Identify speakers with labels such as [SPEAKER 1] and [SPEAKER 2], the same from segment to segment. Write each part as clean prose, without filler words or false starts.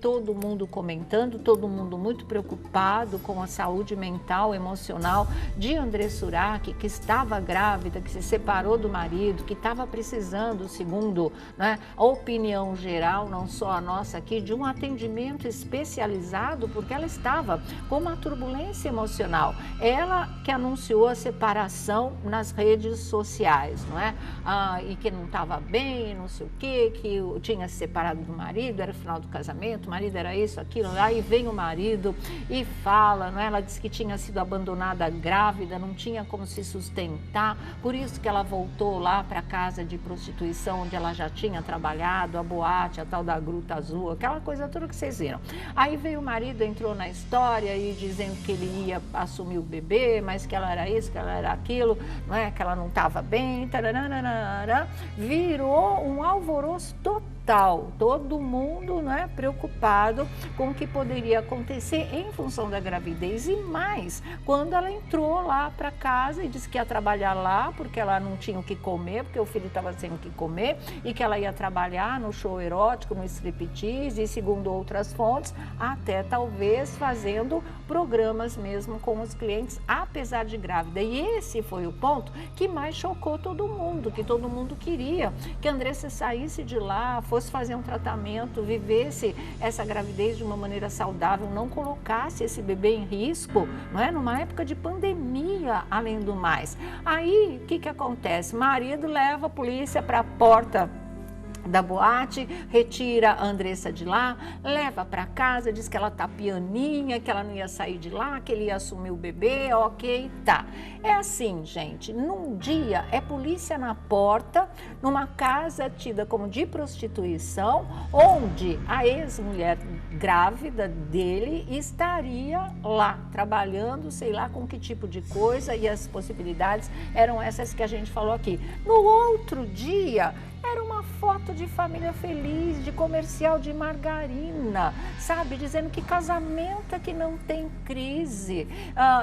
[SPEAKER 1] Todo mundo comentando, todo mundo muito preocupado com a saúde mental, emocional de Andressa Urach, que estava grávida, que se separou do marido, que estava precisando, segundo, né, a opinião geral, não só a nossa aqui, de um atendimento especializado, porque ela estava com uma turbulência emocional. Ela que anunciou a separação nas redes sociais, não é? E que não estava bem, não sei o quê, que tinha se separado do marido, era o final do casamento, o marido era isso, aquilo, aí vem o marido e fala, não é? Ela disse que tinha sido abandonada grávida, não tinha como se sustentar, por isso que ela voltou lá para a casa de prostituição, onde ela já tinha trabalhado, a boate, a tal da Gruta Azul, aquela coisa toda que vocês viram. Aí veio o marido, entrou na história e dizendo que ele ia assumir o bebê, mas que ela era isso, que ela era aquilo, não é? Que ela não estava bem, taranana, virou um alvoroço total. Todo mundo, né, preocupado com o que poderia acontecer em função da gravidez e mais, quando ela entrou lá para casa e disse que ia trabalhar lá porque ela não tinha o que comer, porque o filho estava sem o que comer e que ela ia trabalhar no show erótico, no striptease e segundo outras fontes, até talvez fazendo programas mesmo com os clientes, apesar de grávida. E esse foi o ponto que mais chocou todo mundo, que todo mundo queria que a Andressa saísse de lá, fosse fazer um tratamento, vivesse essa gravidez de uma maneira saudável, não colocasse esse bebê em risco, não é? Numa época de pandemia, além do mais. Aí, o que acontece? Marido leva a polícia para a porta da boate, retira a Andressa de lá, leva para casa, diz que ela tá pianinha, que ela não ia sair de lá, que ele ia assumir o bebê, ok, tá. É assim, gente, num dia é polícia na porta, numa casa tida como de prostituição, onde a ex-mulher grávida dele estaria lá, trabalhando, sei lá com que tipo de coisa, e as possibilidades eram essas que a gente falou aqui. No outro dia, era uma foto de família feliz, de comercial de margarina, sabe? Dizendo que casamento é que não tem crise.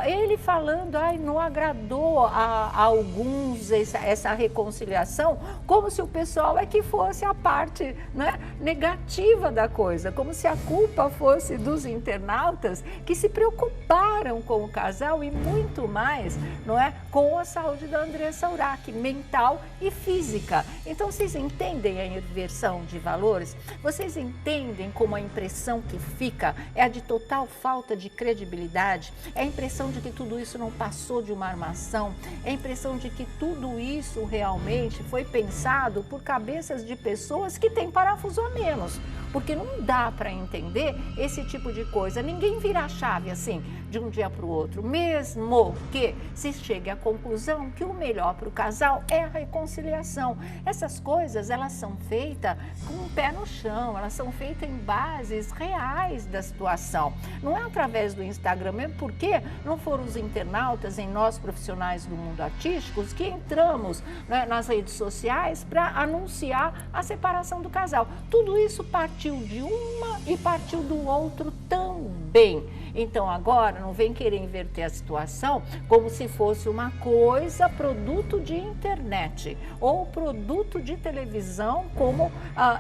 [SPEAKER 1] Ele falando, não agradou a alguns essa reconciliação, como se o pessoal é que fosse a parte, né, negativa da coisa, como se a culpa fosse dos internautas que se preocuparam com o casal e muito mais, não é, com a saúde da Andressa Urach, mental e física. Então, vocês entendem a inversão de valores? Vocês entendem como a impressão que fica é a de total falta de credibilidade? É a impressão de que tudo isso não passou de uma armação? É a impressão de que tudo isso realmente foi pensado por cabeças de pessoas que têm parafuso a menos? Porque não dá para entender esse tipo de coisa. Ninguém vira a chave assim, de um dia para o outro, mesmo que se chegue à conclusão que o melhor para o casal é a reconciliação. Essas coisas, elas são feitas com o pé no chão, elas são feitas em bases reais da situação. Não é através do Instagram, mesmo porque não foram os internautas, em nós profissionais do mundo artístico, que entramos, né, nas redes sociais para anunciar a separação do casal. Tudo isso partiu de uma e partiu do outro também. Então agora não vem querer inverter a situação como se fosse uma coisa produto de internet ou produto de televisão, como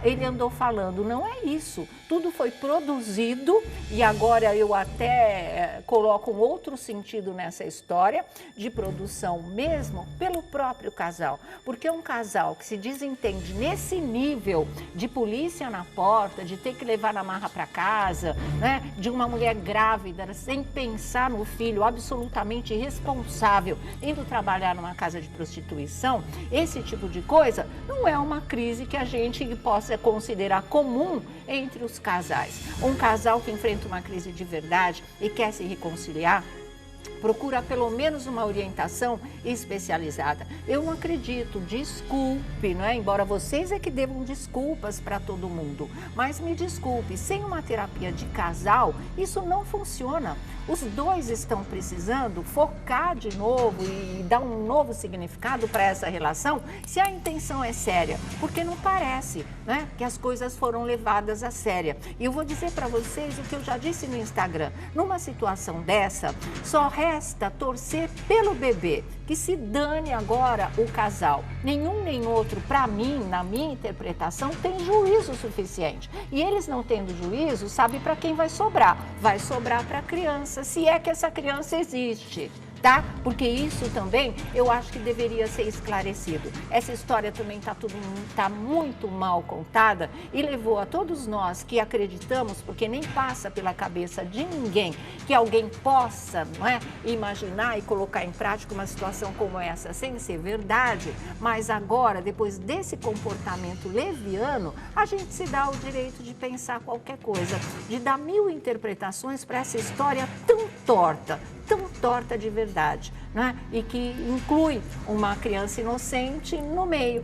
[SPEAKER 1] ele andou falando. Não é isso. Tudo foi produzido e agora eu até coloco um outro sentido nessa história de produção mesmo pelo próprio casal. Porque um casal que se desentende nesse nível de polícia na porta, de ter que levar na marra para casa, né, de uma mulher grávida, sem pensar no filho, absolutamente irresponsável, indo trabalhar numa casa de prostituição, esse tipo de coisa não é uma crise que a gente possa considerar comum entre os casais. Um casal que enfrenta uma crise de verdade e quer se reconciliar, procura pelo menos uma orientação especializada. Eu não acredito, desculpe, não é? Embora vocês é que devam desculpas para todo mundo, mas me desculpe, sem uma terapia de casal, isso não funciona. Os dois estão precisando focar de novo e dar um novo significado para essa relação, se a intenção é séria, porque não parece, né, que as coisas foram levadas a séria. E eu vou dizer para vocês o que eu já disse no Instagram, numa situação dessa, só resta resta torcer pelo bebê, que se dane agora o casal. Nenhum nem outro, para mim, na minha interpretação, tem juízo suficiente. E eles não tendo juízo, sabe para quem vai sobrar? Vai sobrar para a criança, se é que essa criança existe. Tá? Porque isso também eu acho que deveria ser esclarecido. Essa história também tá muito mal contada e levou a todos nós que acreditamos, porque nem passa pela cabeça de ninguém que alguém possa, não é, imaginar e colocar em prática uma situação como essa sem ser verdade, mas agora, depois desse comportamento leviano, a gente se dá o direito de pensar qualquer coisa, de dar mil interpretações para essa história tão torta de verdade, né? E que inclui uma criança inocente no meio.